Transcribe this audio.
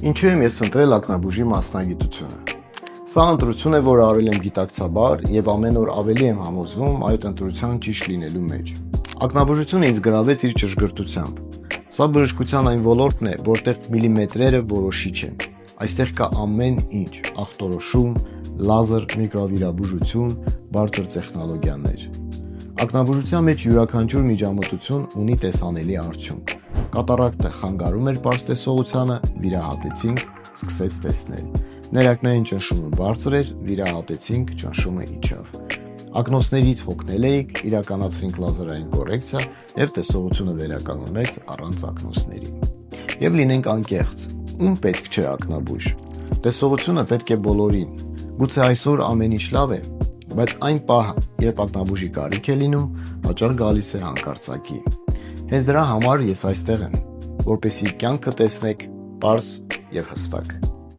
Ինչու եմ ես ընտրել ակնաբուժի մասնագիտությունը։ Սա ընտրություն է, որ արել եմ գիտակցաբար եւ ամեն օր ավելի եմ համոզվում այդ ընտրության ճիշտ լինելու մեջ։ Ակնաբուժությունը ինձ գրավեց իր ճշգրտությամբ։ Սա բժշկության այն ոլորտն է, որտեղ միլիմետրերը որոշիչ են։ Այստեղ կա ամեն ինչ՝ ախտորոշում, լազեր, միկրովիրաբուժություն, բարձր տեխնոլոգիաներ։ Ակնաբուժության մեջ յուրաքանչյուր միջամտություն ունի տեսանելի արդյունք։ Կատարակտը խանգարում էր պարզ տեսողությանը, վիրահատեցինք, սկսեց տեսնել։ Ներակնային ճնշումը բարձր էր, վիրահատեցինք, ճնշումը իջավ։ Ակնոցներից հոգնել էինք, իրականացրինք լազերային կոռեկցիա եւ տեսողությունը վերականգնվեց առանց ակնոցների։ Եվ լինենք անկեղծ, ում պետք չէ ակնաբույժ։ Տեսողությունը պետք է բոլորին։ Գուցե այսօր ամեն ինչ լավ է, բայց այն պահը, երբ ակնաբուժի կարիք է լինում, հաճախ գալիս է հանկարծակի։ Հենց դրա համար ես այստեղ եմ, որպեսզի կյանքը տեսնեք պարզ եւ հստակ։